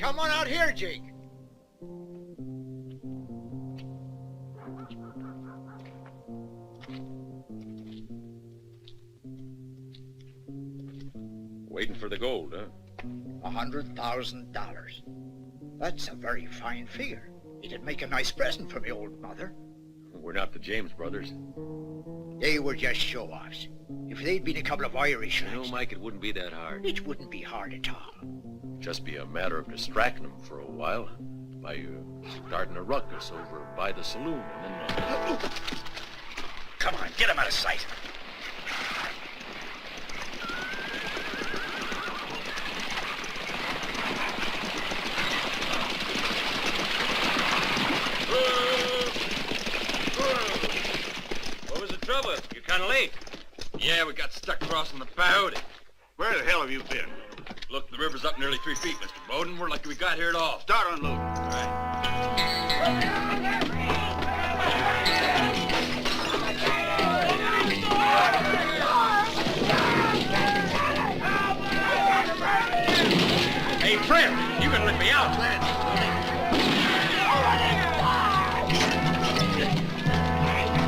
Come on out here, Jake. Waiting for the gold, huh? $100,000. That's a very fine figure. It'd make a nice present for me old mother. We're not the James brothers. They were just show-offs. If they'd been a couple of Irish You know, lads, Mike, it wouldn't be that hard. it wouldn't be hard at all. Just be a matter of distracting them for a while by starting a ruckus over by the saloon, and then... Come on, get him out of sight. What was the trouble? You're kind of late. Yeah, we got stuck crossing the bow. Where the hell have you been? Look, the river's up nearly 3 feet, Mr. Bowden. We're lucky we got here at all. Start unloading. All right. Hey, friend, you can let me out, man.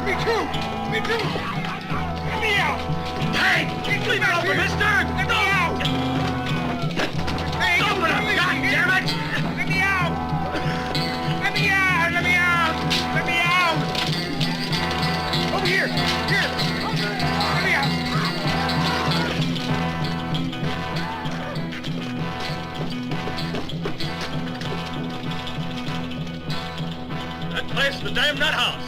Me too. Let me out. Hey, leave it open, mister. Let me out. Hey, Open up, goddammit. Let me out. Let me out. Let me out. Let me out. Over here. Here. Let me out. That place is the damn nut house.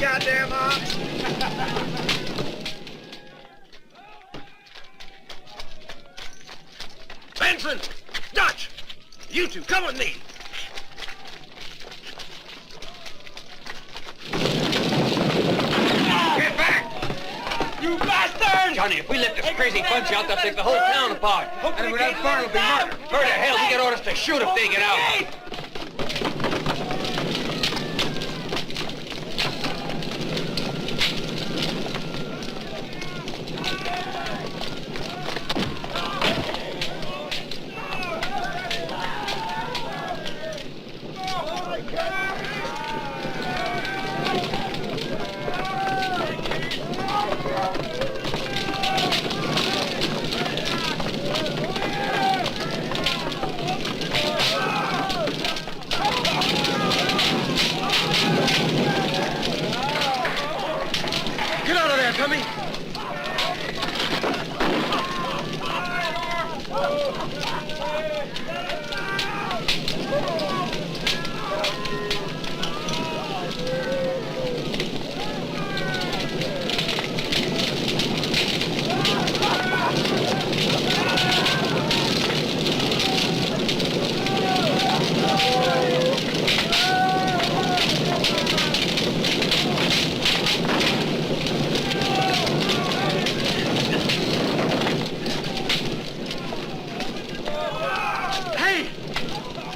Goddamn ox! Benson! Dutch! You two, come with me! Get back! You bastard! Johnny, if we let this crazy bunch out, they'll take the whole town apart. And without Barn will be murdered. Where the hell? We get orders to shoot if they get out. Get out of there, Tommy!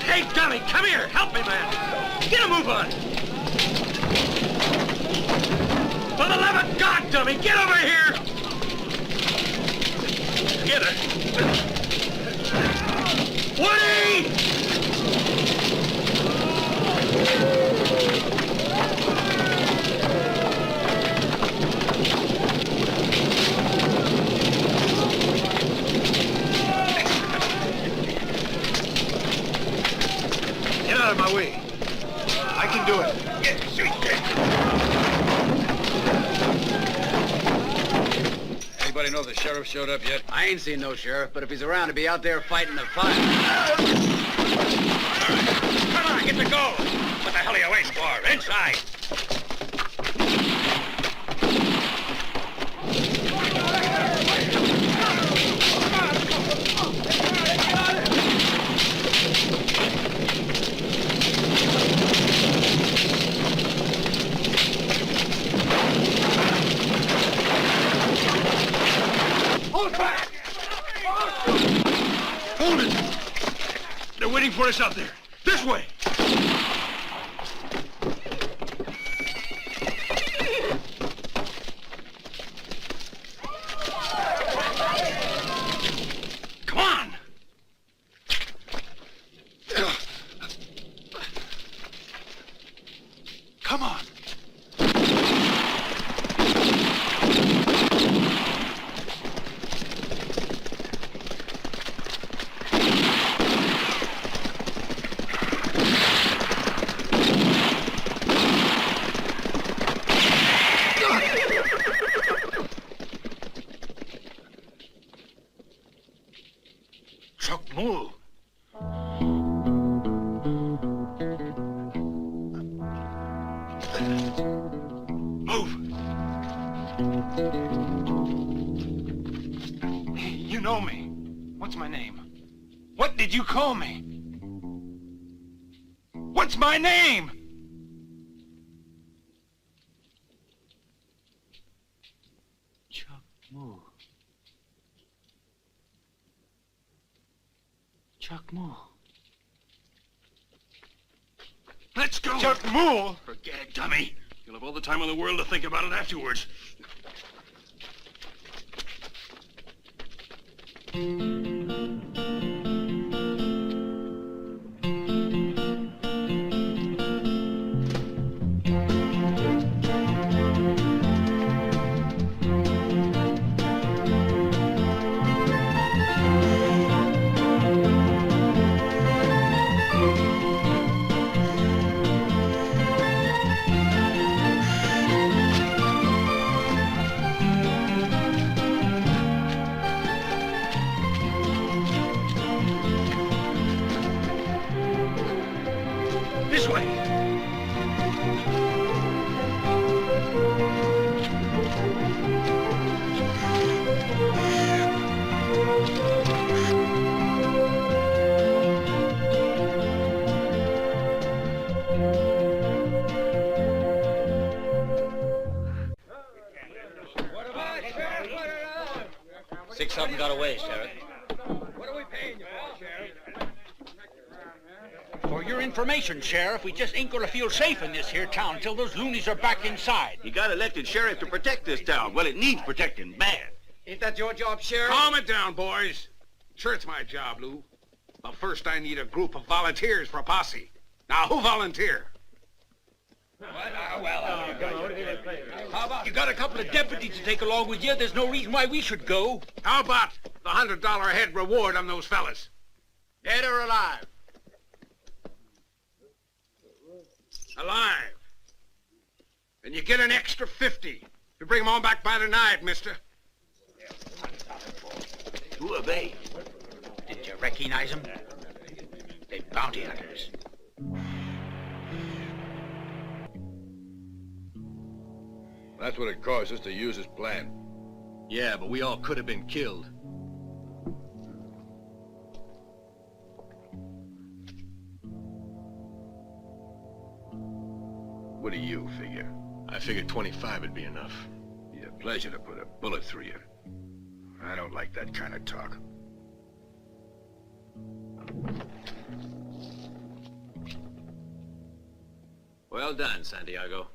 Hey, Tommy, come here! Help me, man! Get a move on! For the love of God, Tommy, get over here! Get her! Woody! Get out of my way. I can do it. Anybody know if the sheriff showed up yet? I ain't seen no sheriff, but if he's around, he'll be out there fighting the fire. All right, come on, get the gold! What the hell are you waiting for? Inside! for us out there. This way. Come on. Come on. Chuck, move. Move. You know me. What's my name? What did you call me? What's my name? Chuck Moore. Chuck Moore. Let's go. Chuck Moore? Forget it, dummy. You'll have all the time in the world to think about it afterwards. This way. Six of them got away, Sheriff. What are we paying you for, Sheriff? For your information, Sheriff, we just ain't gonna feel safe in this here town till those loonies are back inside. You got elected sheriff to protect this town. Well, it needs protecting bad. Ain't that your job, Sheriff? Calm it down, boys. Sure, it's my job, Lou. But first, I need a group of volunteers for a posse. Now, who volunteer? How about you got a couple of deputies to take along with you? There's no reason why we should go. How about the $100 a head reward on those fellas? Dead or alive? Alive. And you get an extra 50 to bring them on back by tonight, mister. Who are they? Did you recognize them? They're bounty hunters. That's what it cost us to use his plan. Yeah, but we all could have been killed. What do you figure? I figured 25 would be enough. Be a pleasure to put a bullet through you. I don't like that kind of talk. Well done, Santiago.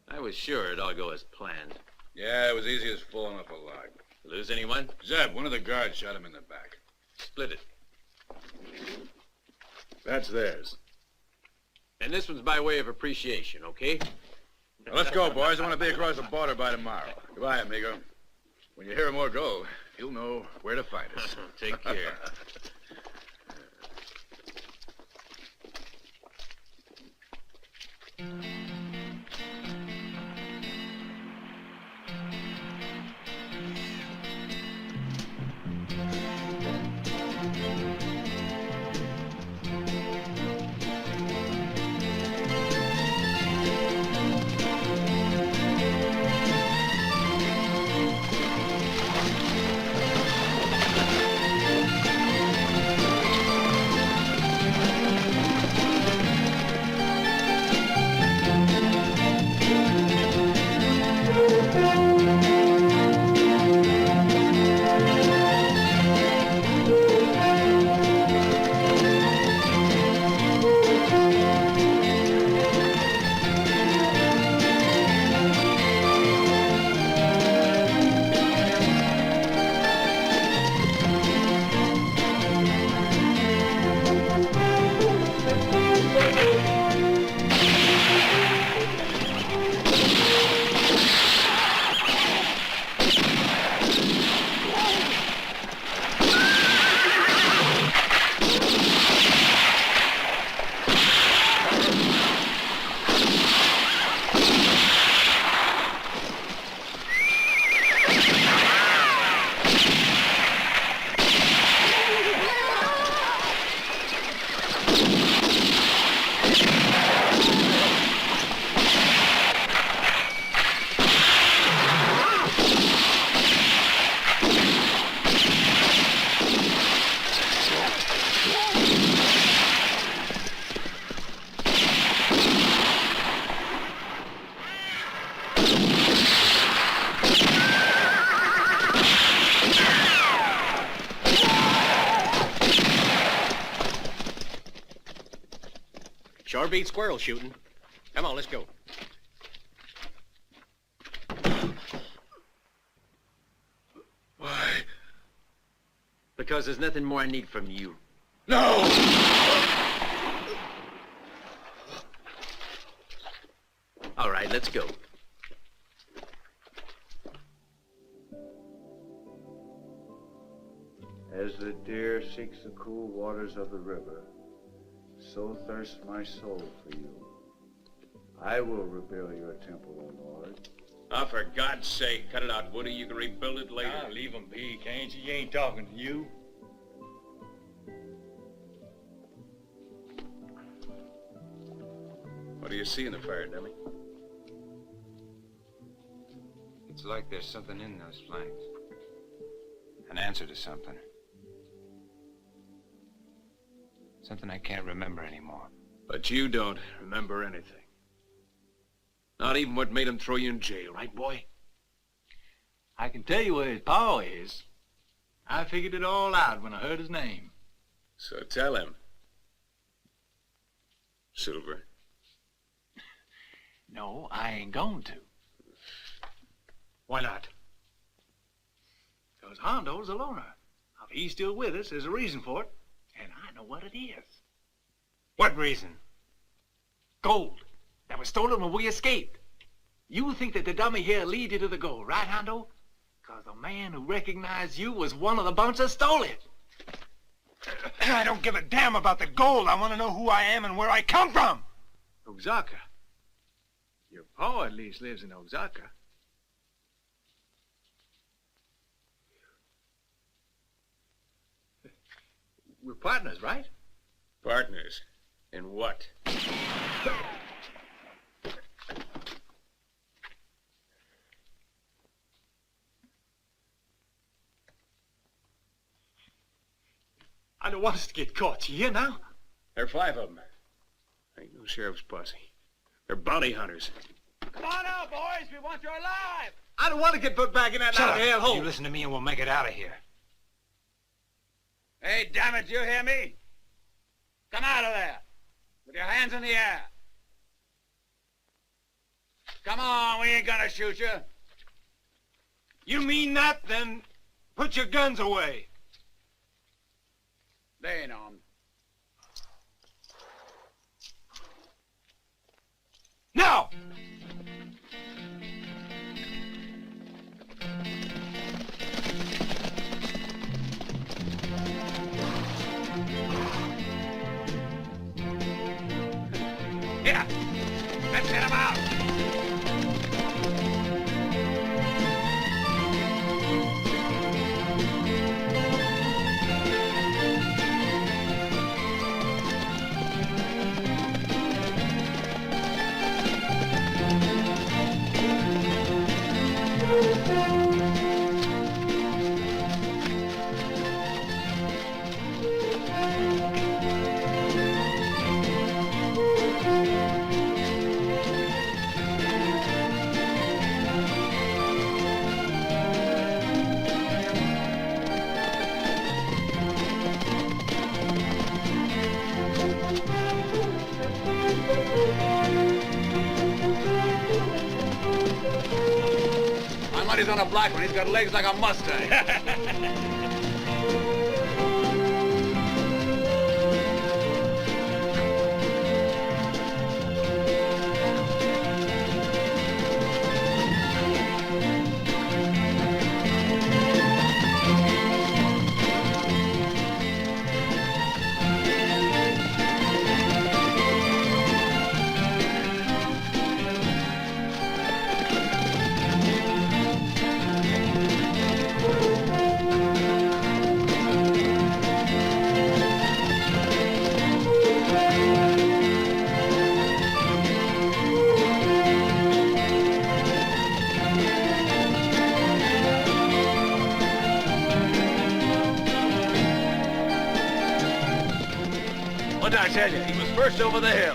I was sure it'd all go as planned. Yeah, it was easy as falling off a log. Lose anyone? Zeb, one of the guards shot him in the back. Split it. That's theirs. And this one's by way of appreciation, okay? Now, let's go, boys. I want to be across the border by tomorrow. Goodbye, amigo. When you hear him or go, you'll know where to find us. Take care. beat squirrel shooting. Come on, let's go. Why? Because there's nothing more I need from you. No! All right, let's go. As the deer seeks the cool waters of the river, so thirsts my soul for you. I will rebuild your temple, O Lord. Oh, for God's sake, cut it out, Woody. You can rebuild it later. Ah, leave him be, can't you? He ain't talking to you. What do you see in the fire, Demi? It's like there's something in those flames. An answer to something. Something I can't remember anymore. But you don't remember anything. Not even what made him throw you in jail, right, boy? I can tell you where his paw is. I figured it all out when I heard his name. So tell him. Silver. No, I ain't going to. Why not? Because Hondo's a loner. If he's still with us, there's a reason for it. And I know what it is. What reason? Gold that was stolen when we escaped. You think that the dummy here lead you to the gold, right, Hondo? Because the man who recognized you was one of the bunch that stole it. I don't give a damn about the gold. I want to know who I am and where I come from. Osaka. Your pa at least lives in Osaka. We're partners, right? Partners. In what? I don't want us to get caught. You hear now? There are 5 of them. Ain't no sheriff's posse. They're bounty hunters. Come on out, boys. We want you alive. I don't want to get put back in that hell hole. You listen to me and we'll make it out of here. Hey, damn it, you hear me? Come out of there. With your hands in the air. Come on, we ain't gonna shoot you. You mean that? Then put your guns away. They ain't armed. Now! Here! Let's get him out! My money's on a black one. He's got legs like a Mustang. What did I tell you? He was first over the hill.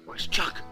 Where's Chuck?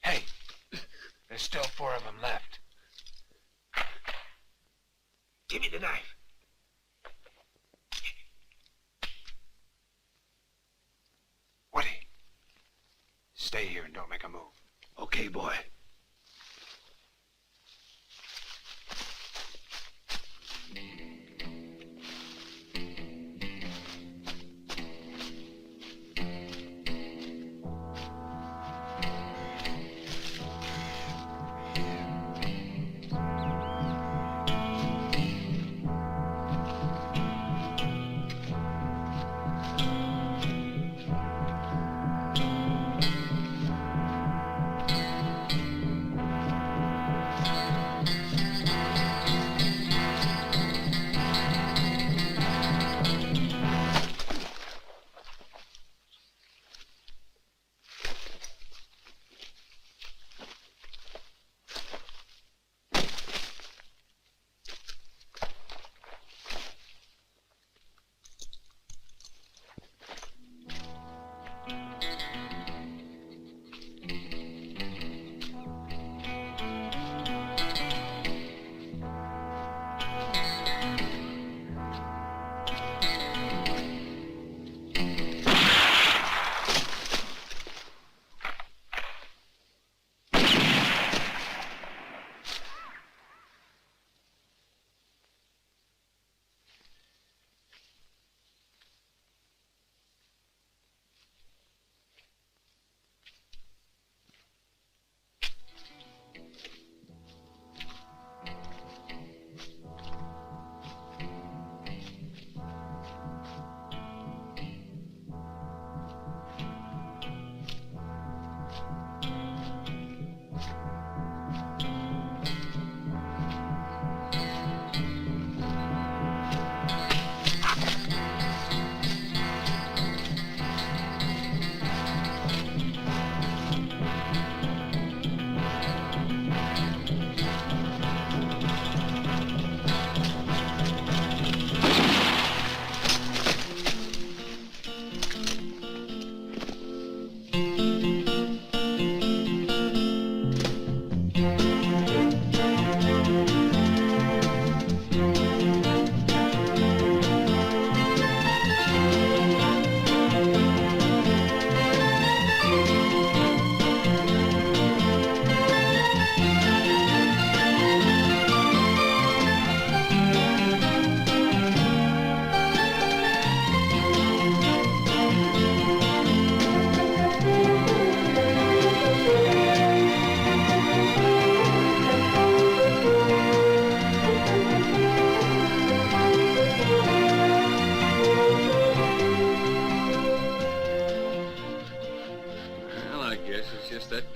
Hey, there's still 4 of them left. Give me the knife. Woody, stay here and don't make a move. Okay, boy.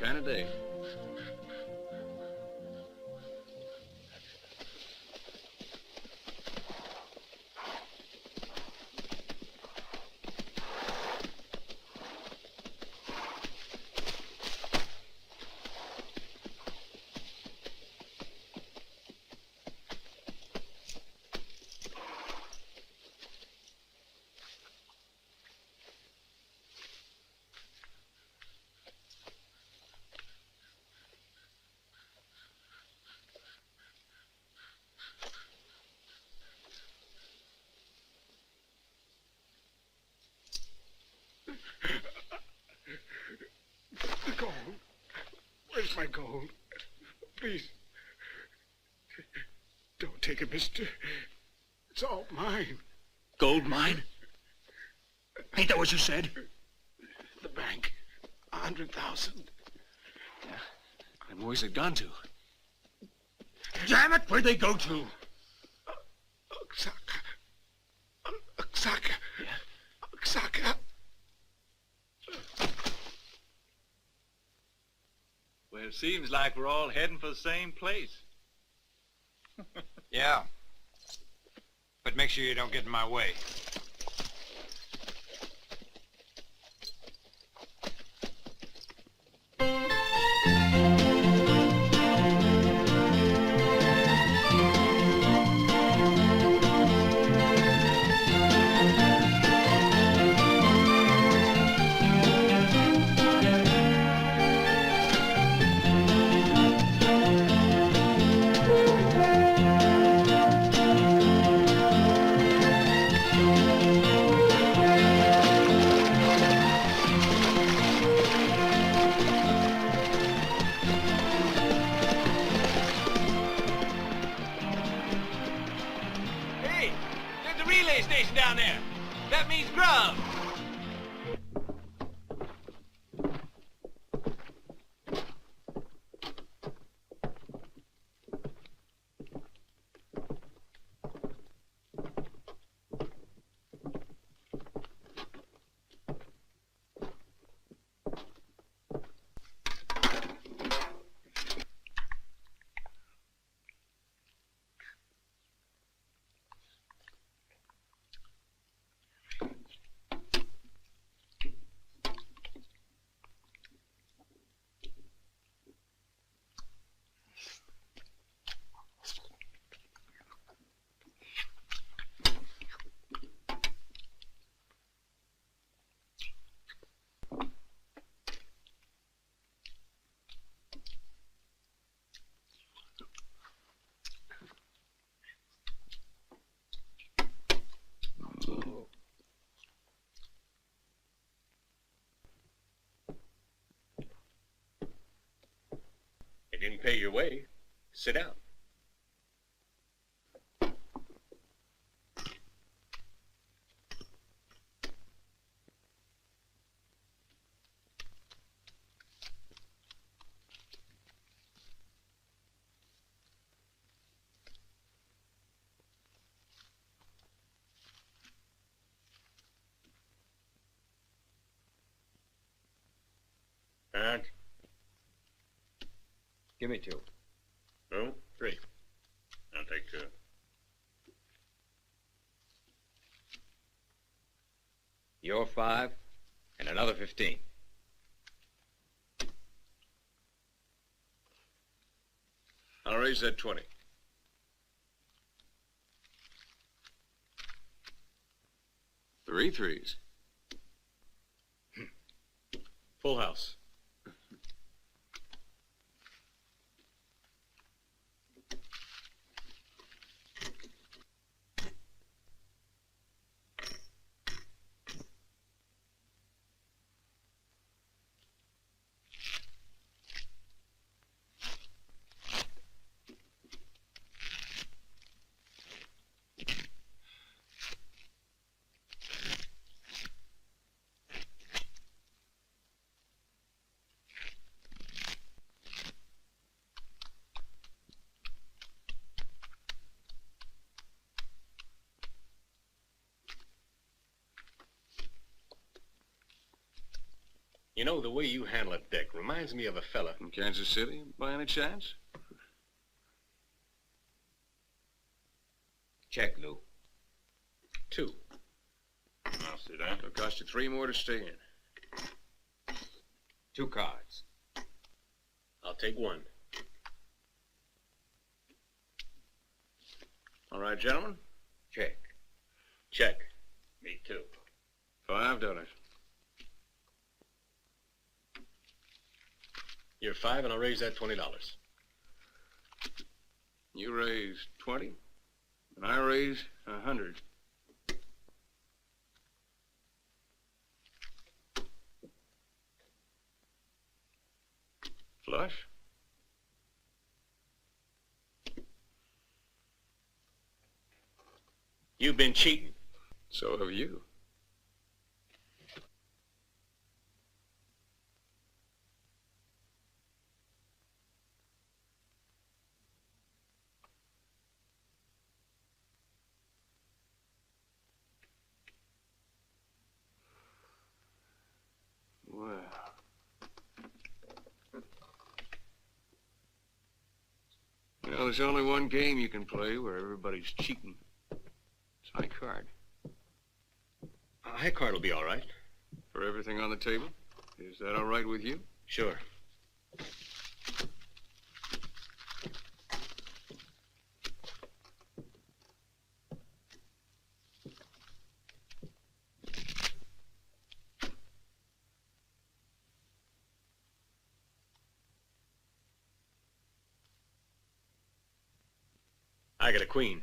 kind of day. The gold. Where's my gold? Please. Don't take it, mister. It's all mine. Gold mine? Ain't that what you said? The bank. 100,000. And where's it gone to? Damn it, where'd they go to? Oaxaca. Oaxaca. Oaxaca. Well, it seems like we're all heading for the same place. Yeah. But make sure you don't get in my way. Hey, there's a relay station down there. That means grub. You didn't pay your way. Sit down. And Give me 2. no, 3. I'll take 2. You're 5, and another 15. I'll raise that 20. Three threes. Full house. You know, the way you handle it, Dick, reminds me of a fella. In Kansas City, by any chance? Check, Lou. 2. I'll sit down. It'll cost you 3 more to stay in. 2 cards. I'll take 1. All right, gentlemen? Check. Check. Me too. $5. You're 5, and I'll raise that $20. You raise 20, and I raise 100. Flush? You've been cheating. So have you. Well. Well, there's only one game you can play where everybody's cheating. It's high card. A high card will be all right. For everything on the table? Is that all right with you? Sure. I got a queen.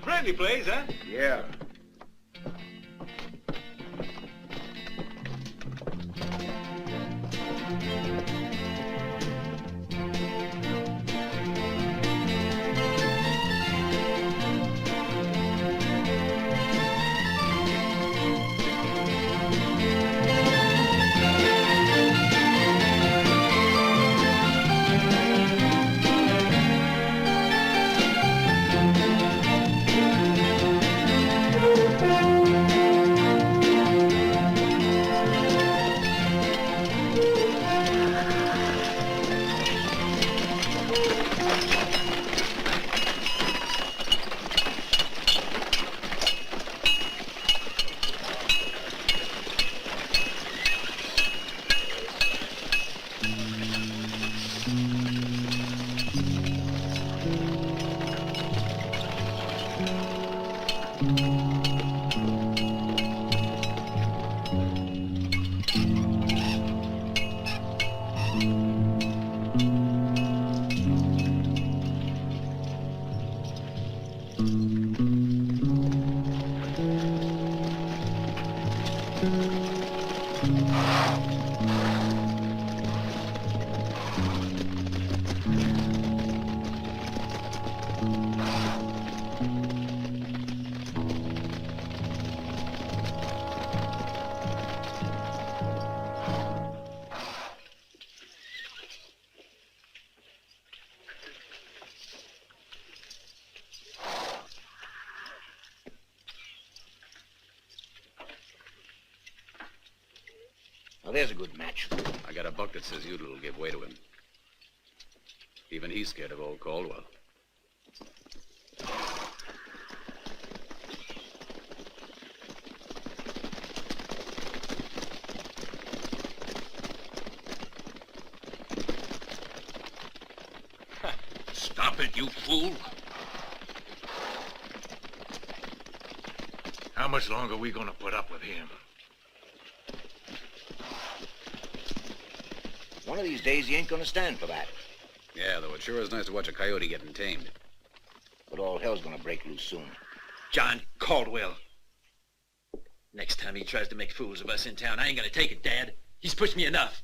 Friendly place, huh? Yeah. Now, there's a good match. I got a buck that says Udall will give way to him. Even he's scared of old Caldwell. Stop it, you fool. How much longer are we gonna put up with him? One of these days, he ain't gonna stand for that. Yeah, though it sure is nice to watch a coyote getting tamed. But all hell's gonna break loose soon. John Caldwell. Next time he tries to make fools of us in town, I ain't gonna take it, Dad. He's pushed me enough.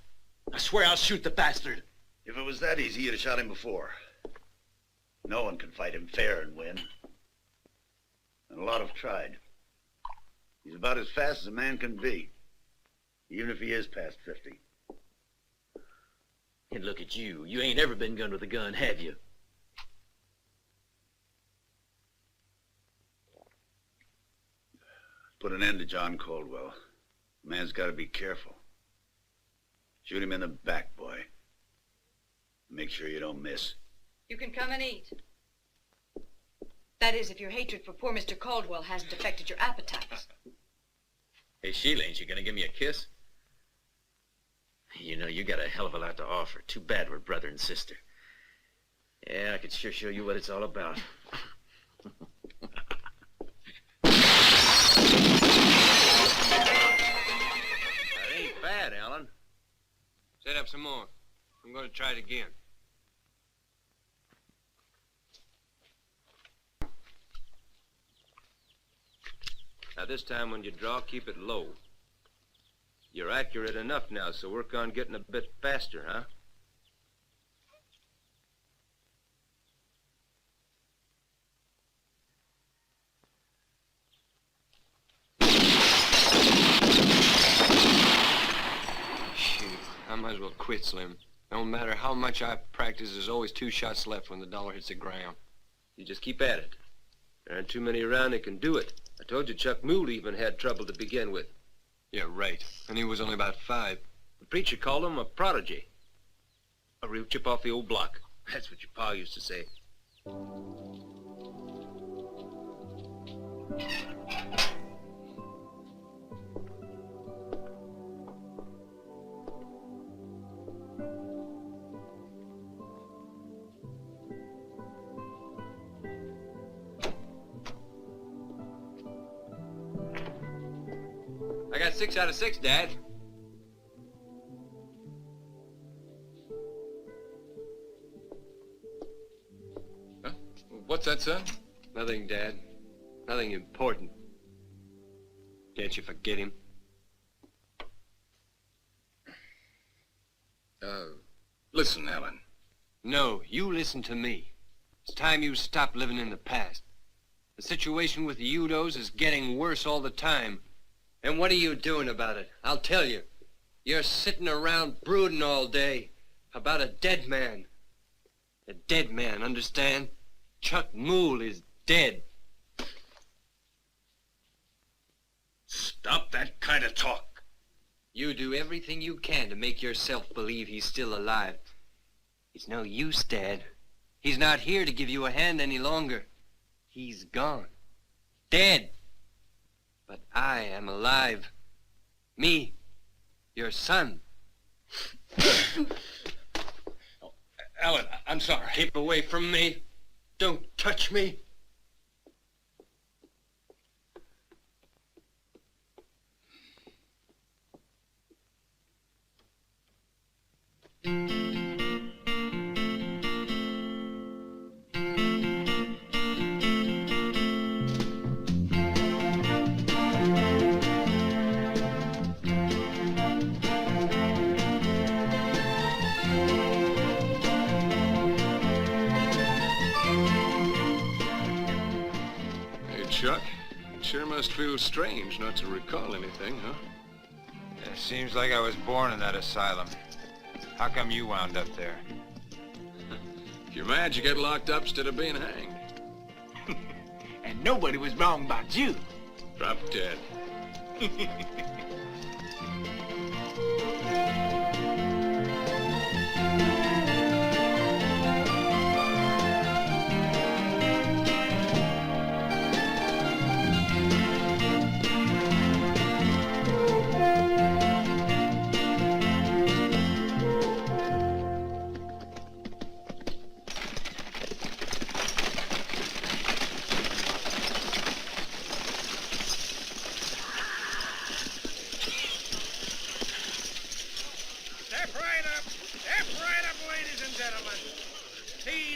I swear I'll shoot the bastard. If it was that easy, you'd have shot him before. No one can fight him fair and win. And a lot have tried. He's about as fast as a man can be, even if he is past 50. And look at you. You ain't ever been gunned with a gun, have you? Put an end to John Caldwell. A man's got to be careful. Shoot him in the back, boy. Make sure you don't miss. You can come and eat. That is, if your hatred for poor Mr. Caldwell hasn't affected your appetites. Hey, Sheila, ain't you gonna give me a kiss? You know, you got a hell of a lot to offer. Too bad we're brother and sister. Yeah, I could sure show you what it's all about. That ain't bad, Alan. Set up some more. I'm gonna try it again. Now this time when you draw, keep it low. You're accurate enough now, so work on getting a bit faster, huh? Shoot, I might as well quit, Slim. No matter how much I practice, there's always 2 shots left when the dollar hits the ground. You just keep at it. There aren't too many around that can do it. I told you Chuck Moole even had trouble to begin with. Yeah, right. And he was only about 5. The preacher called him a prodigy. A real chip off the old block. That's what your pa used to say. I got 6 out of 6, Dad. Huh? What's that, son? Nothing, Dad. Nothing important. Can't you forget him? Listen, Alan. No, you listen to me. It's time you stop living in the past. The situation with the Udos is getting worse all the time. And what are you doing about it? I'll tell you. You're sitting around brooding all day about a dead man. A dead man, understand? Chuck Moole is dead. Stop that kind of talk. You do everything you can to make yourself believe he's still alive. It's no use, Dad. He's not here to give you a hand any longer. He's gone. Dead. But I am alive. Me, your son. Alan, I'm sorry. Keep away from me. Don't touch me. Chuck, it sure must feel strange not to recall anything, huh? It seems like I was born in that asylum. How come you wound up there? If you're mad, you get locked up instead of being hanged. And nobody was wrong about you. Drop dead.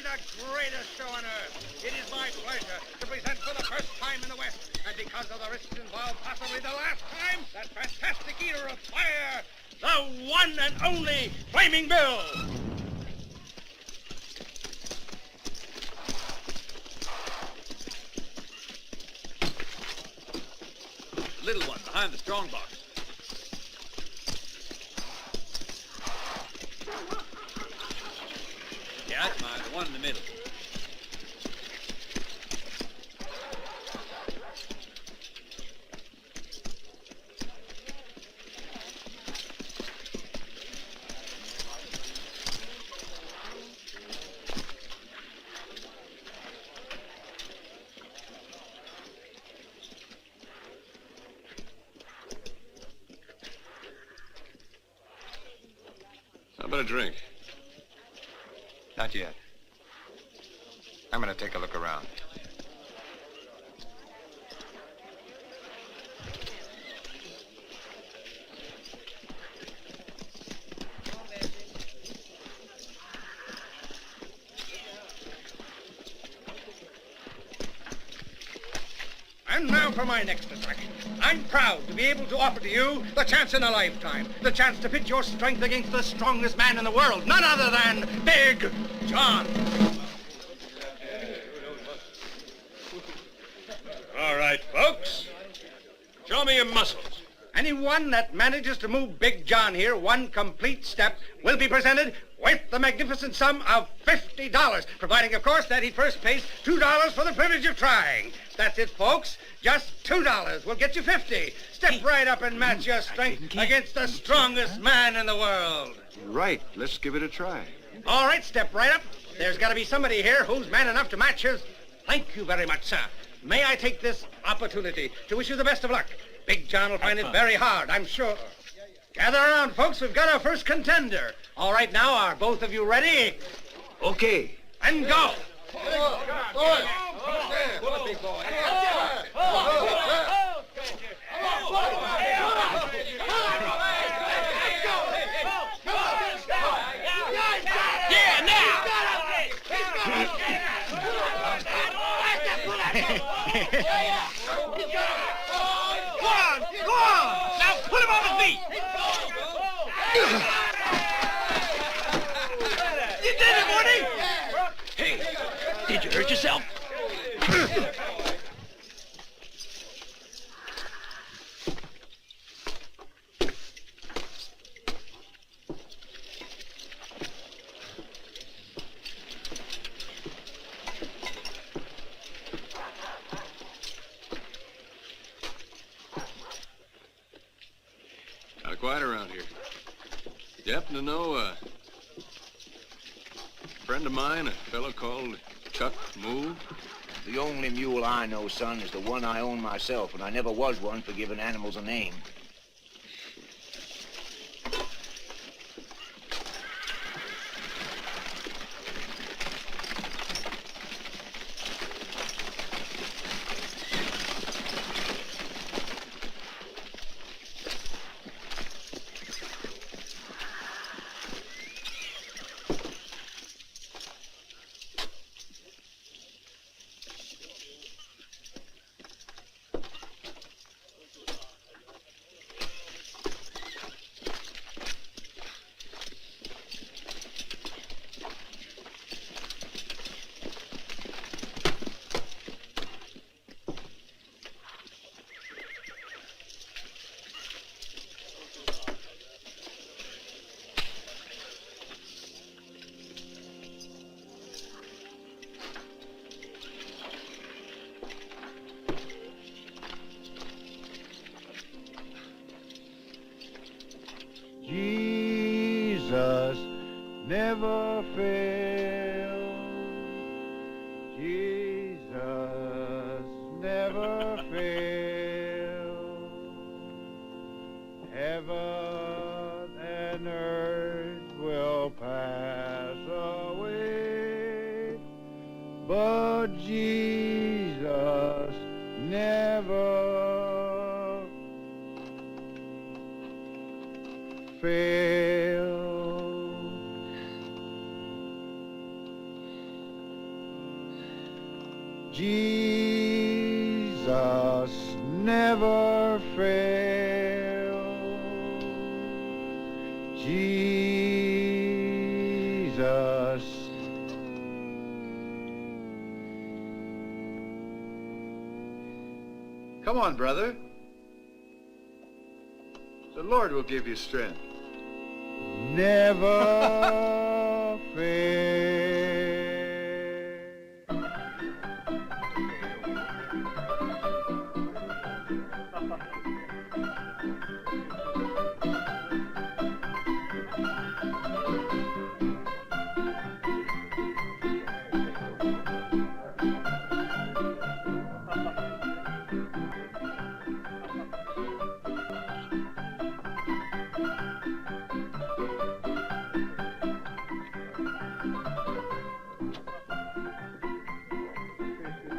the greatest show on earth. It is my pleasure to present for the first time in the West, and because of the risks involved, possibly the last time, that fantastic eater of fire, the one and only Flaming Bill. Little one behind the strong box. Yeah, that's mine, the one in the middle. How about a drink? Not yet. I'm gonna take a look around. And now for my next attraction. I'm proud to be able to offer to you the chance in a lifetime, the chance to pit your strength against the strongest man in the world, none other than Big John. All right, folks. Show me your muscles. Anyone that manages to move Big John here one complete step will be presented with the magnificent sum of $50, providing, of course, that he first pays $2 for the privilege of trying. That's it, folks. Just $2 will get you 50. Step right up and match your strength against the strongest man in the world. Right. Let's give it a try. All right, step right up. There's got to be somebody here who's man enough to match his... Thank you very much, sir. May I take this opportunity to wish you the best of luck? Big John will find it very hard, I'm sure. Gather around, folks. We've got our first contender. All right, now, are both of you ready? Okay. And go. Go on! Now put him on his feet! You did it, Woody! Hey, did you hurt yourself? Kind of quiet around here. You happen to know a friend of mine, a fellow called Chuck Move? The only mule I know, son, is the one I own myself, and I never was one for giving animals a name. Jesus never fails. Jesus never fails. Heaven and earth will pass away, but Jesus never fails. Jesus never fail. Jesus. Come on, brother. The Lord will give you strength. Never fail.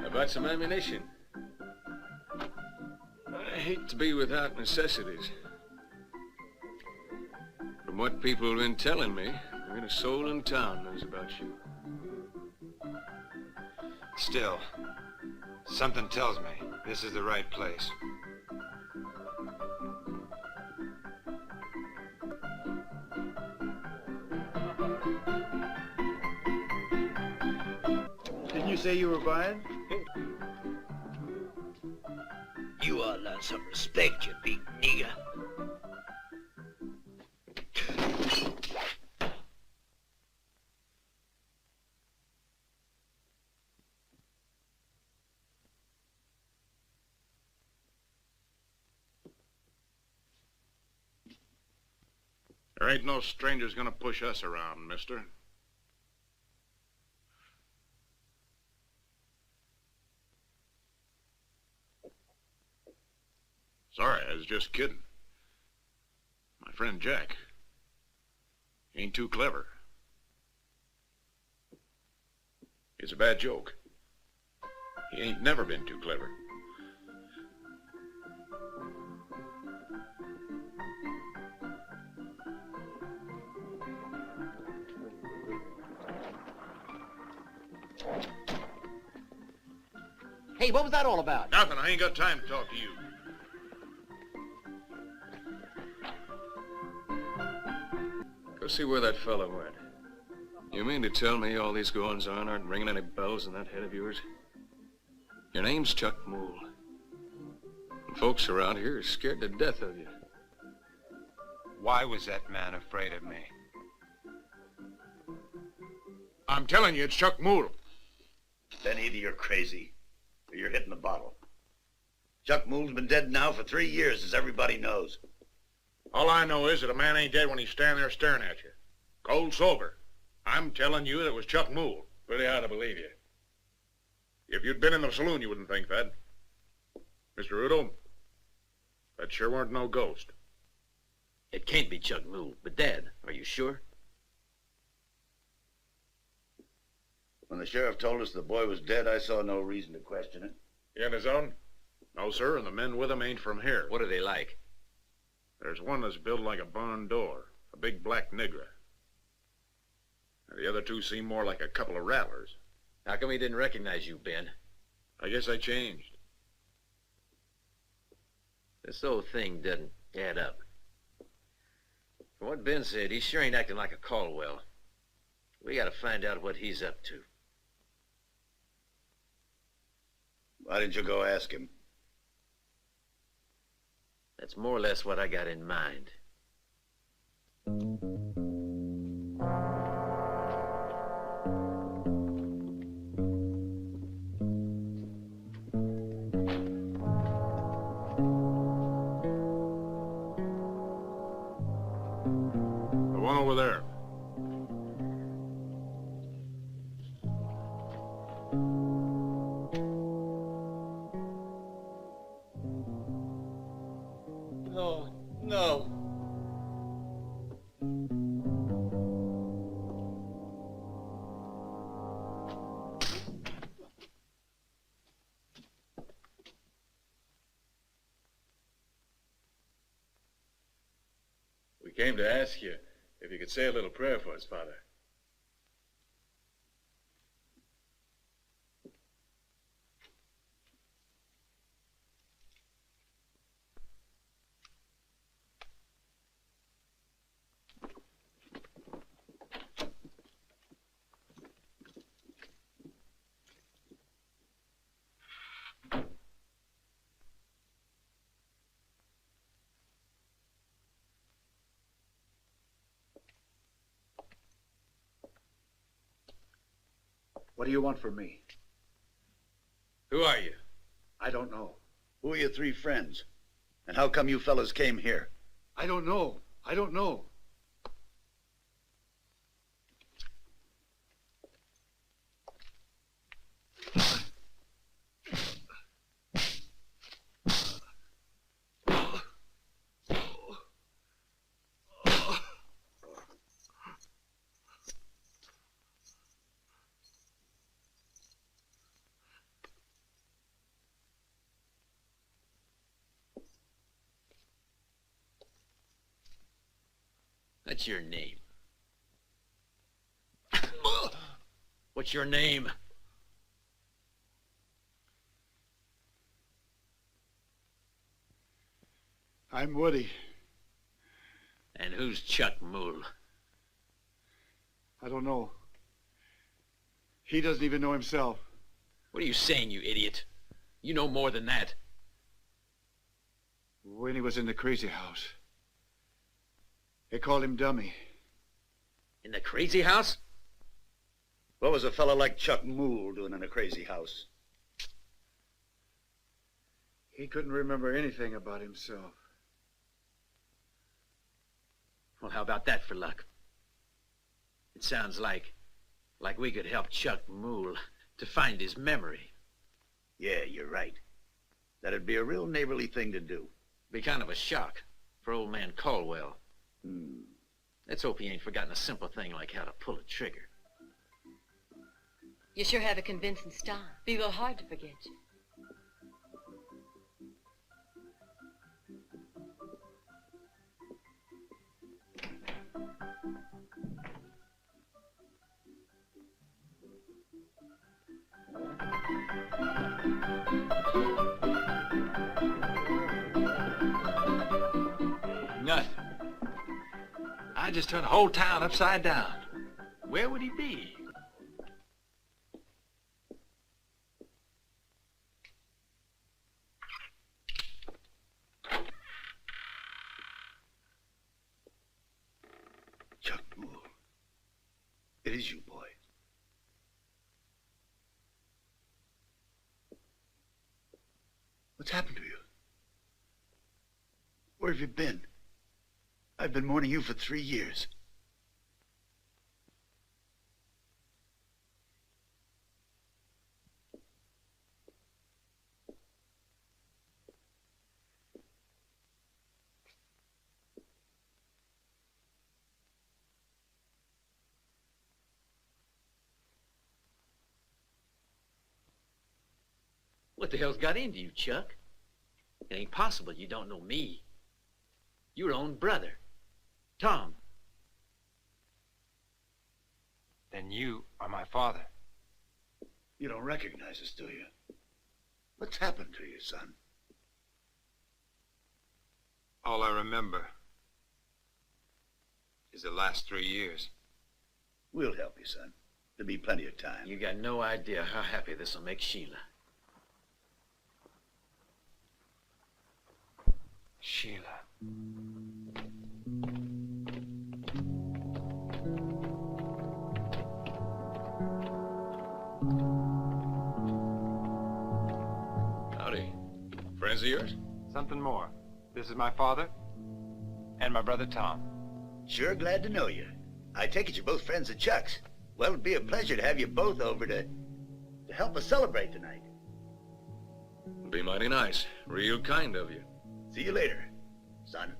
About some ammunition. I hate to be without necessities. From what people have been telling me, there ain't a soul in town knows about you. Still, something tells me this is the right place. Didn't you say you were buying? You ought to learn some respect, you big nigger. There ain't no strangers gonna push us around, mister. Sorry, I was just kidding. My friend Jack. He ain't too clever. It's a bad joke. He ain't never been too clever. Hey, what was that all about? Nothing. I ain't got time to talk to you. Go see where that fellow went. You mean to tell me all these goings-on aren't ringing any bells in that head of yours? Your name's Chuck Moole. And folks around here are scared to death of you. Why was that man afraid of me? I'm telling you, it's Chuck Moole. Then either you're crazy or you're hitting the bottle. Chuck Moole's been dead now for 3 years, as everybody knows. All I know is that a man ain't dead when he's standing there staring at you. Cold sober. I'm telling you that it was Chuck Moole. Pretty hard to believe you. If you'd been in the saloon, you wouldn't think that. Mr. Udo, that sure weren't no ghost. It can't be Chuck Moole, but Dad, are you sure? When the sheriff told us the boy was dead, I saw no reason to question it. He on his own? No, sir, and the men with him ain't from here. What are they like? There's one that's built like a barn door, a big black nigger. And the other two seem more like a couple of rattlers. How come he didn't recognize you, Ben? I guess I changed. This whole thing doesn't add up. From what Ben said, he sure ain't acting like a Caldwell. We gotta find out what he's up to. Why didn't you go ask him? That's more or less what I got in mind. The one over there. No. We came to ask you if you could say a little prayer for us, Father. What do you want from me? Who are you? I don't know. Who are your three friends? And how come you fellas came here? I don't know. I don't know. What's your name? What's your name? I'm Woody. And who's Chuck Moole? I don't know. He doesn't even know himself. What are you saying, you idiot? You know more than that. When he was in the crazy house, they called him Dummy. In the crazy house? What was a fellow like Chuck Moole doing in a crazy house? He couldn't remember anything about himself. Well, how about that for luck? It sounds like we could help Chuck Moole to find his memory. Yeah, you're right. That'd be a real neighborly thing to do. Be kind of a shock for old man Caldwell. Let's hope he ain't forgotten a simple thing like how to pull a trigger. You sure have a convincing style. Be real hard to forget you. Nothing. I just turned the whole town upside down. Where would he be? Chuck Moole. It is you, boy. What's happened to you? Where have you been? I've been mourning you for 3 years. What the hell's got into you, Chuck? It ain't possible you don't know me. Your own brother, Tom. Then you are my father. You don't recognize us, do you? What's happened to you, son? All I remember is the last 3 years. We'll help you, son. There'll be plenty of time. You got no idea how happy this'll make Sheila. Sheila. Howdy. Friends of yours? Something more. This is my father and my brother Tom. Sure glad to know you. I take it you're both friends of Chuck's. Well, it'd be a pleasure to have you both over to help us celebrate tonight. Be mighty nice. Real kind of you. See you later, son.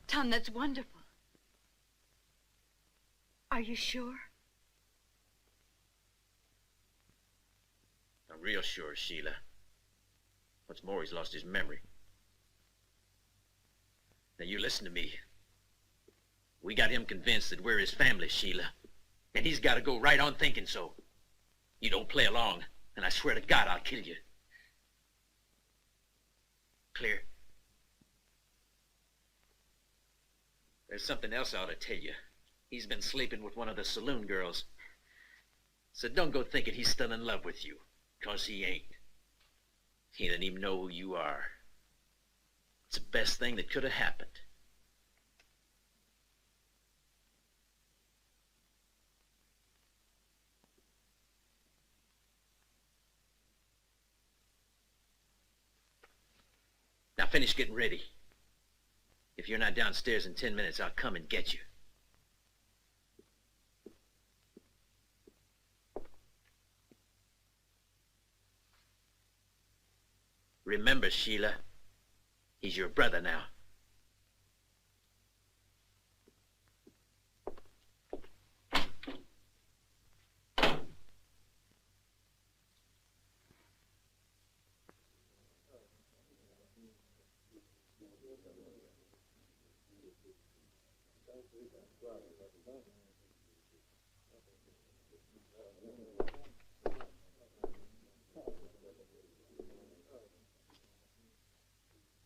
Tom, that's wonderful. Are you sure? I'm real sure, Sheila. What's more, he's lost his memory. Now, you listen to me. We got him convinced that we're his family, Sheila. And he's got to go right on thinking so. You don't play along, and I swear to God I'll kill you. Clear? There's something else I ought to tell you. He's been sleeping with one of the saloon girls. So don't go thinking he's still in love with you, 'cause he ain't. He doesn't even know who you are. It's the best thing that could have happened. Now finish getting ready. If you're not downstairs in 10 minutes, I'll come and get you. Remember, Sheila, he's your brother now.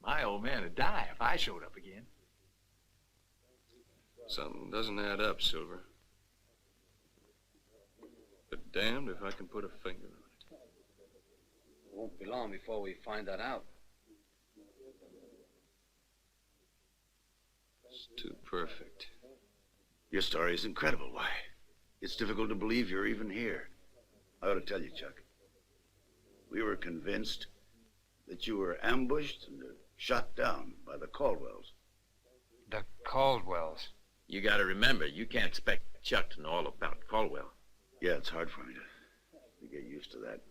My old man would die if I showed up again. Something doesn't add up, Silver. But damned if I can put a finger on it. It won't be long before we find that out. It's too perfect. Your story is incredible. Why? It's difficult to believe you're even here. I ought to tell you, Chuck. We were convinced that you were ambushed and shot down by the Caldwells. The Caldwells? You gotta remember, you can't expect Chuck to know all about Caldwell. Yeah, it's hard for me to get used to that.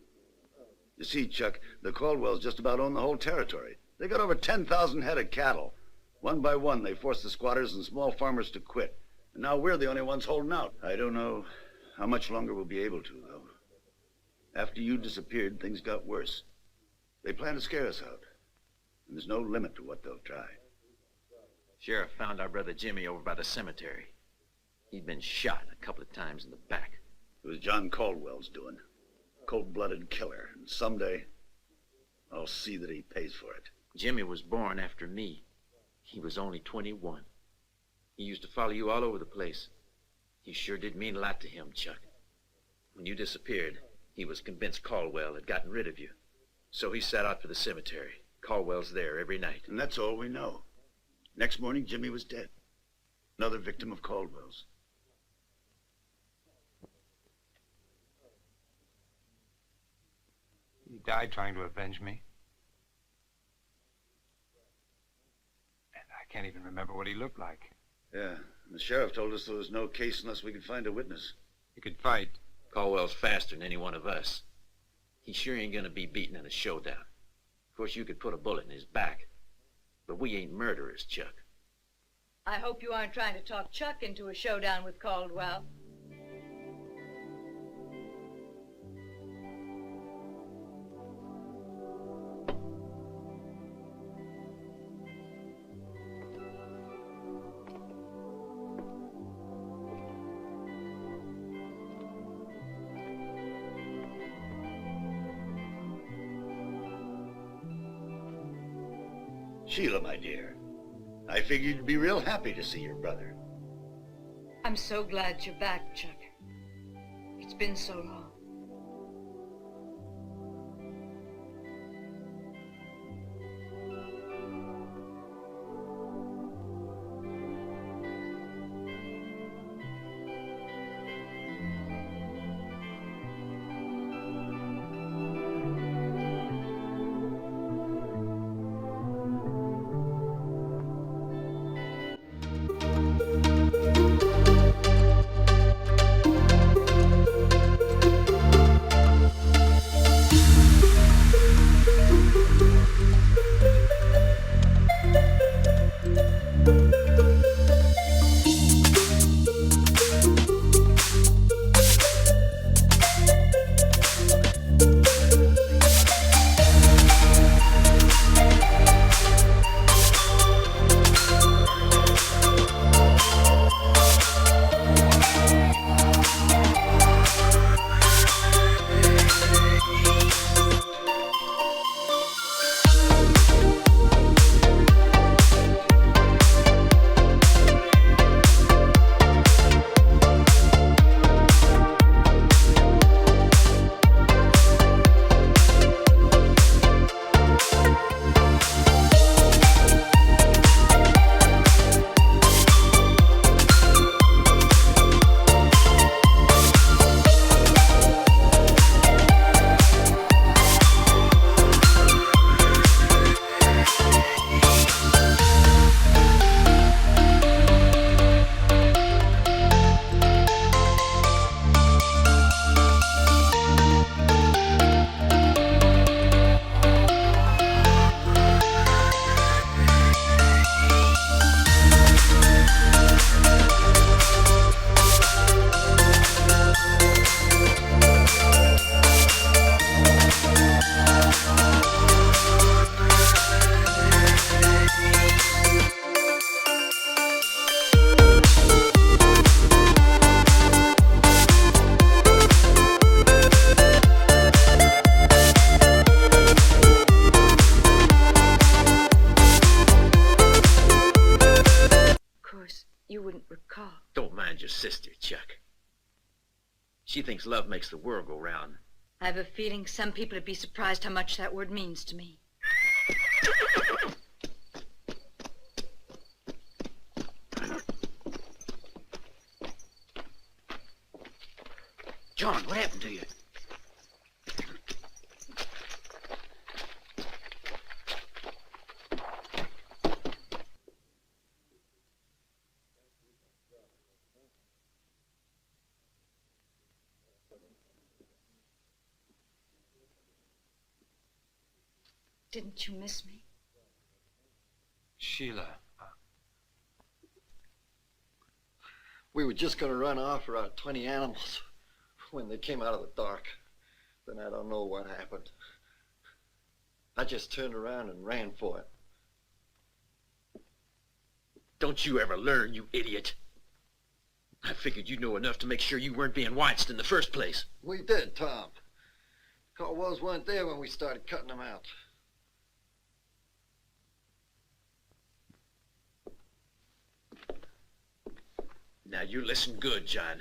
You see, Chuck, the Caldwells just about own the whole territory. They got over 10,000 head of cattle. One by one, they forced the squatters and small farmers to quit. And now we're the only ones holding out. I don't know how much longer we'll be able to, though. After you disappeared, things got worse. They plan to scare us out. And there's no limit to what they'll try. Sheriff found our brother Jimmy over by the cemetery. He'd been shot a couple of times in the back. It was John Caldwell's doing. Cold-blooded killer. And someday, I'll see that he pays for it. Jimmy was born after me. He was only 21. He used to follow you all over the place. You sure did mean a lot to him, Chuck. When you disappeared, he was convinced Caldwell had gotten rid of you. So he set out for the cemetery. Caldwell's there every night. And that's all we know. Next morning, Jimmy was dead. Another victim of Caldwell's. He died trying to avenge me. And I can't even remember what he looked like. Yeah, the sheriff told us there was no case unless we could find a witness. He could fight. Caldwell's faster than any one of us. He sure ain't gonna be beaten in a showdown. Of course, you could put a bullet in his back. But we ain't murderers, Chuck. I hope you aren't trying to talk Chuck into a showdown with Caldwell. Sheila, my dear, I figured you'd be real happy to see your brother. I'm so glad you're back, Chuck. It's been so long. She thinks love makes the world go round. I have a feeling some people would be surprised how much that word means to me. John, what happened to you? Didn't you miss me? Sheila. We were just going to run off our 20 animals when they came out of the dark. Then I don't know what happened. I just turned around and ran for it. Don't you ever learn, you idiot. I figured you'd know enough to make sure you weren't being watched in the first place. We did, Tom. Caldwells weren't there when we started cutting them out. Now you listen good, John,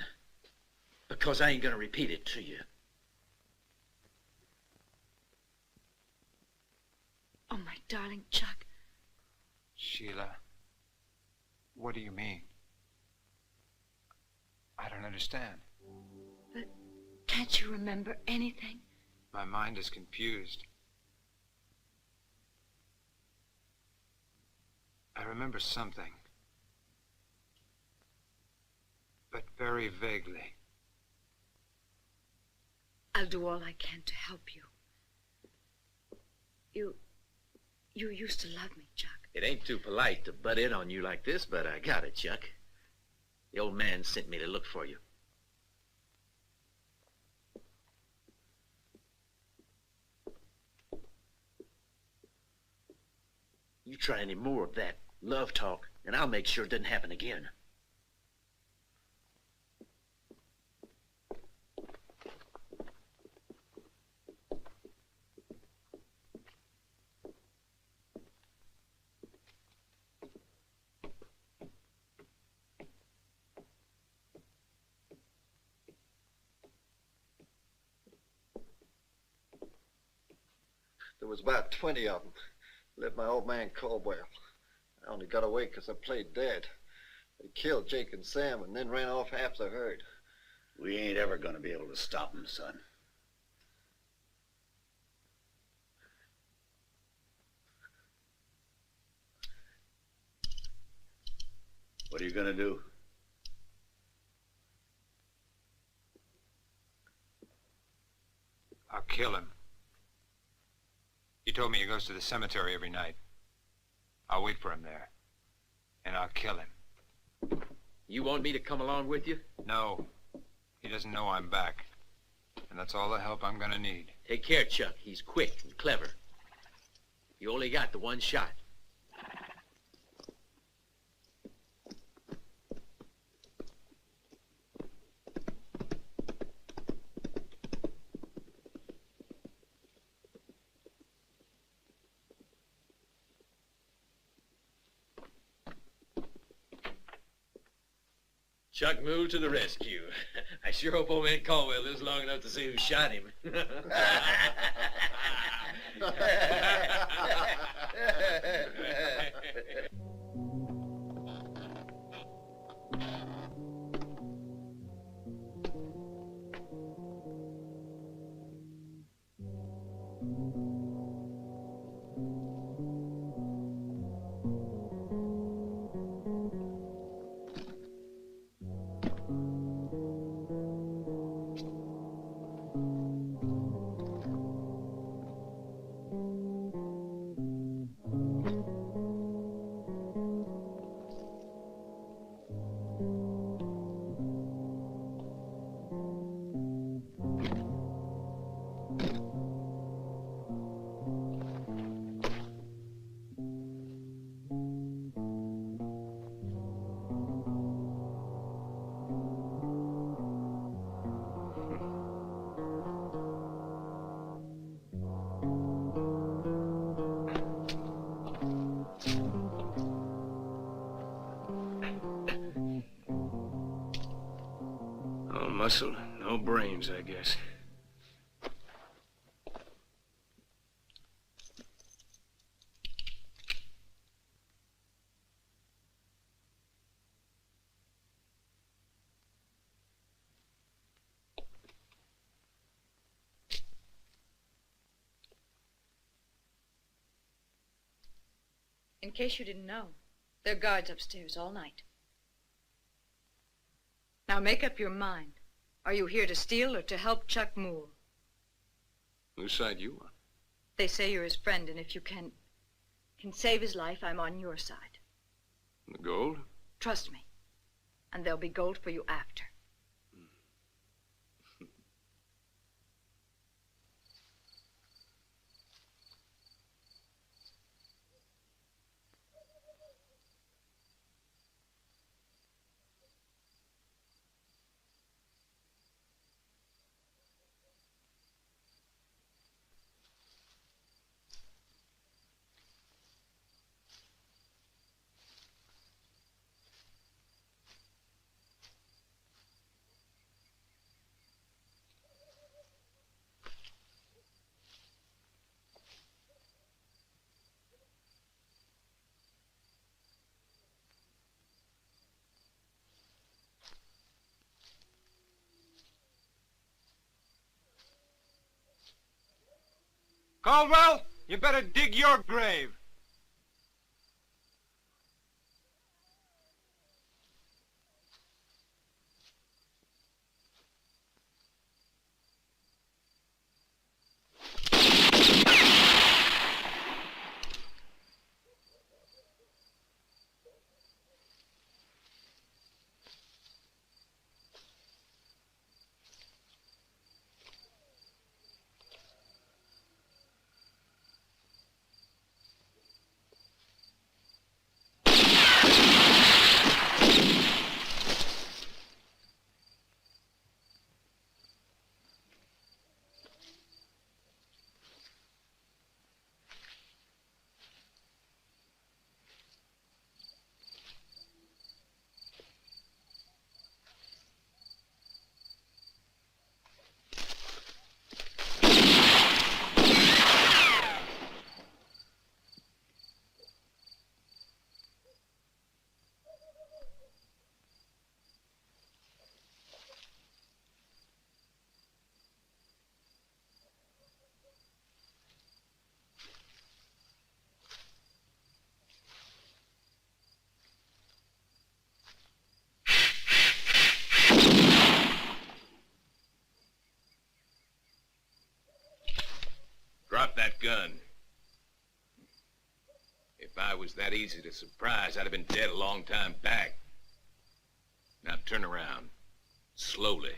because I ain't gonna repeat it to you. Oh, my darling Chuck. Sheila, what do you mean? I don't understand. But can't you remember anything? My mind is confused. I remember something, but very vaguely. I'll do all I can to help you. You used to love me, Chuck. It ain't too polite to butt in on you like this, but I got it, Chuck. The old man sent me to look for you. You try any more of that love talk, and I'll make sure it doesn't happen again. There was about 20 of them. Led my old man Caldwell. I only got away because I played dead. They killed Jake and Sam and then ran off half the herd. We ain't ever gonna be able to stop them, son. What are you gonna do? I'll kill him. He told me he goes to the cemetery every night. I'll wait for him there. And I'll kill him. You want me to come along with you? No. He doesn't know I'm back. And that's all the help I'm gonna need. Take care, Chuck. He's quick and clever. You only got the one shot. Chuck moved to the rescue. I sure hope old man Caldwell lives long enough to see who shot him. No muscle, no No brains, I guess. In case you didn't know, there are guards upstairs all night. Now make up your mind. Are you here to steal or to help Chuck Moore? Whose side you on? They say you're his friend, and if you can save his life, I'm on your side. The gold? Trust me. And there'll be gold for you after. Caldwell, you better dig your grave. Drop that gun. If I was that easy to surprise, I'd have been dead a long time back. Now turn around. Slowly.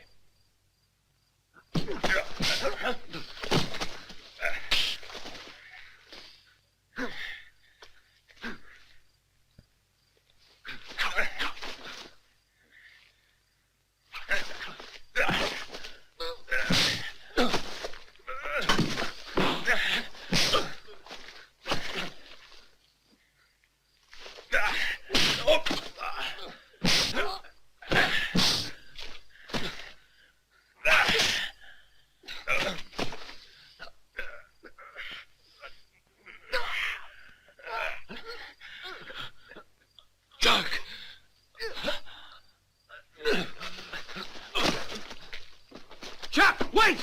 Chuck, wait!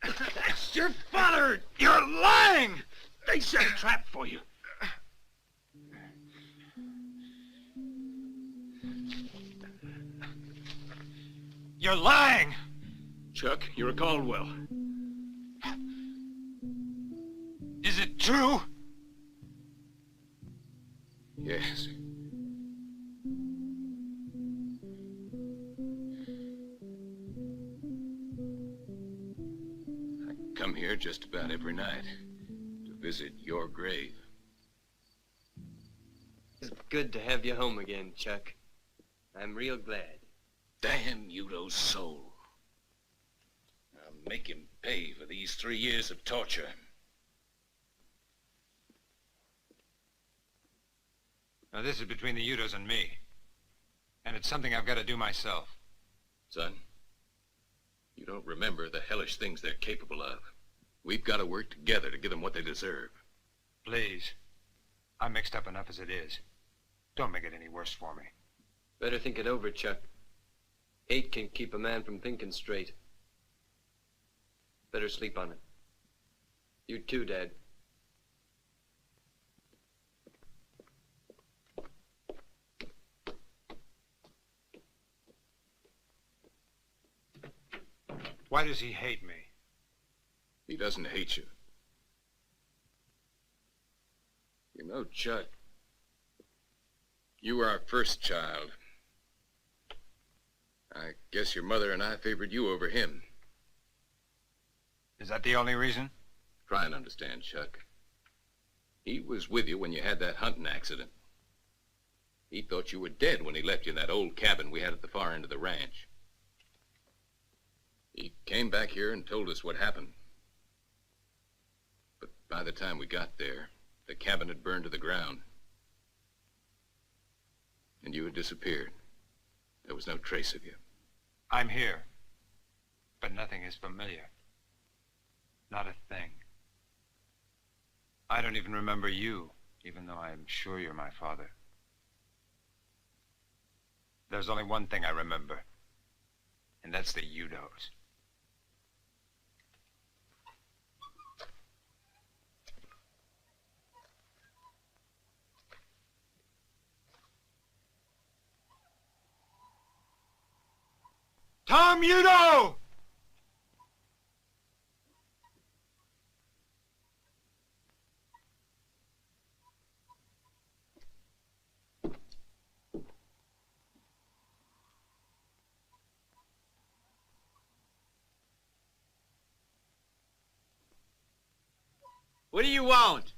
That's your father! You're lying! They set a trap for you. You're lying! Chuck, you're a Caldwell. Is it true? Yes. I come here just about every night to visit your grave. It's good to have you home again, Chuck. I'm real glad. Damn Udo's soul. I'll make him pay for these 3 years of torture. Now, this is between the Udos and me. And it's something I've got to do myself. Son, You don't remember the hellish things they're capable of. We've got to work together to give them what they deserve. Please. I'm mixed up enough as it is. Don't make it any worse for me. Better think it over, Chuck. Hate can keep a man from thinking straight. Better sleep on it. You too, Dad. Why does he hate me? He doesn't hate you. You know, Chuck, you were our first child. I guess your mother and I favored you over him. Is that the only reason? Try and understand, Chuck. He was with you when you had that hunting accident. He thought you were dead when he left you in that old cabin we had at the far end of the ranch. He came back here and told us what happened. But by the time we got there, the cabin had burned to the ground. And you had disappeared. There was no trace of you. I'm here. But nothing is familiar. Not a thing. I don't even remember you, even though I am sure you're my father. There's only one thing I remember, and that's that you don't. Tom Udo! What do you want?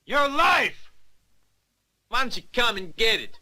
Your life! Why don't you come and get it?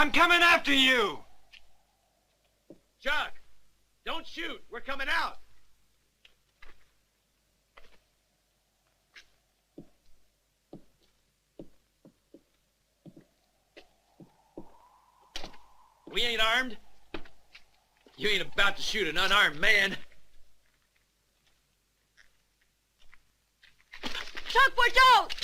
I'm coming after you! Chuck, don't shoot. We're coming out. We ain't armed. You ain't about to shoot an unarmed man. Chuck, watch out!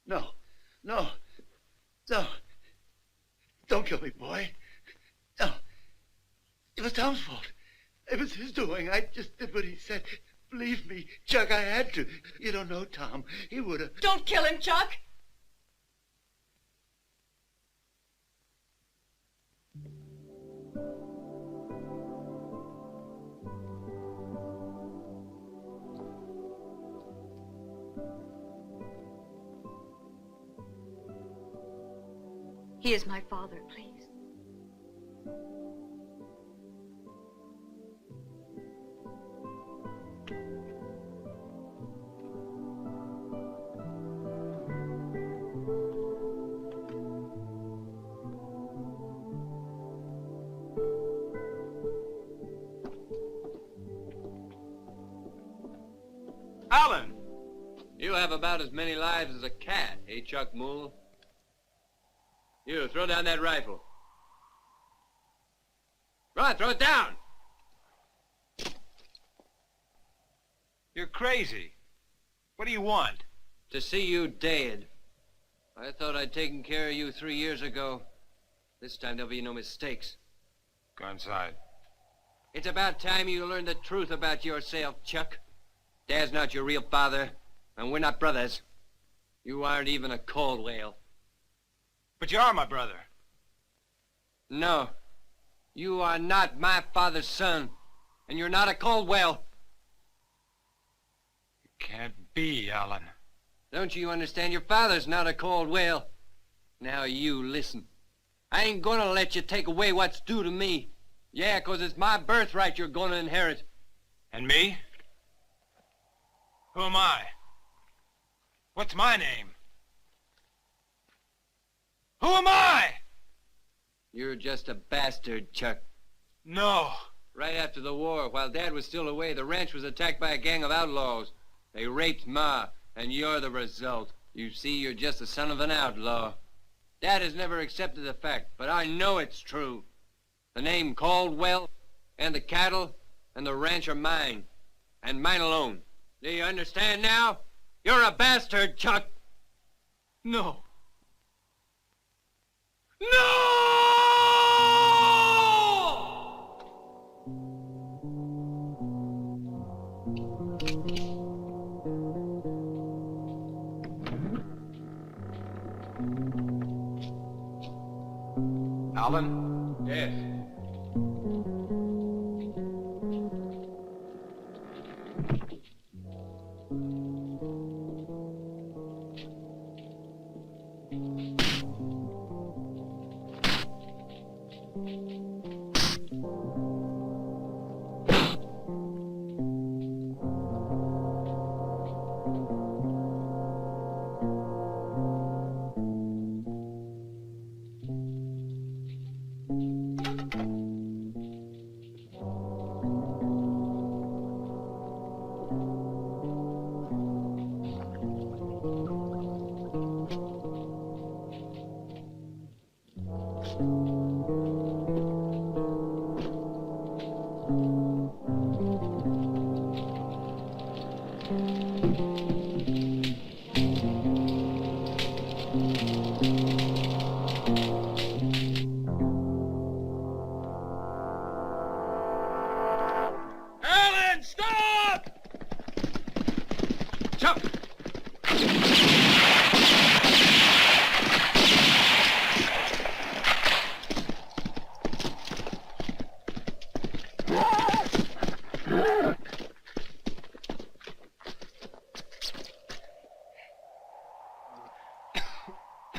No, no, no. Don't kill me, boy. No. It was Tom's fault. It was his doing. I just did what he said. Believe me, Chuck, I had to. You don't know Tom. He would have... Don't kill him, Chuck! He is my father, please. Alan! You have about as many lives as a cat, eh, Chuck Moole? You, throw down that rifle. Right, throw it down! You're crazy. What do you want? To see you dead. I thought I'd taken care of you 3 years ago. This time there'll be no mistakes. Go inside. It's about time you learned the truth about yourself, Chuck. Dad's not your real father, and we're not brothers. You aren't even a Caldwell. But you are my brother. No. You are not my father's son, and you're not a Caldwell. It can't be, Alan. Don't you understand? Your father's not a Caldwell. Now you listen. I ain't gonna let you take away what's due to me. Yeah, 'cause it's my birthright you're gonna inherit. And me? Who am I? What's my name? Who am I? You're just a bastard, Chuck. No. Right after the war, while Dad was still away, the ranch was attacked by a gang of outlaws. They raped Ma, and you're the result. You see, you're just the son of an outlaw. Dad has never accepted the fact, but I know it's true. The name Caldwell, and the cattle, and the ranch are mine, and mine alone. Do you understand now? You're a bastard, Chuck. No. Alan? Yes.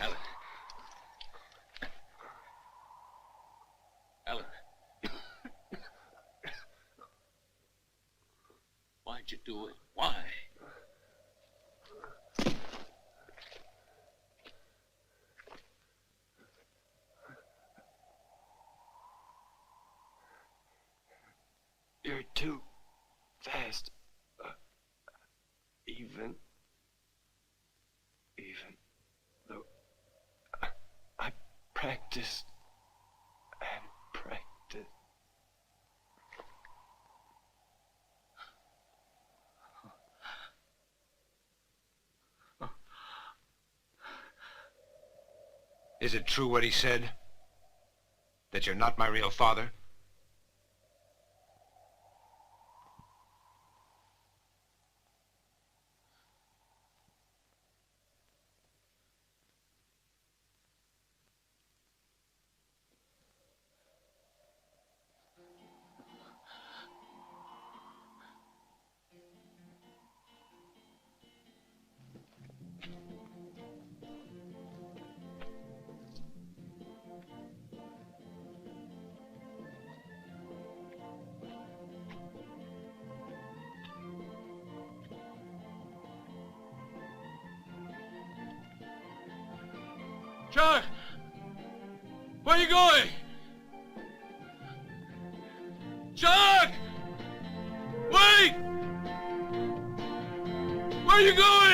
Alan. Alan. Why'd you do it? Why? You're too fast. Even though I practiced and practiced. Is it true what he said? That you're not my real father? Chuck! Where are you going? Chuck! Wait! Where are you going?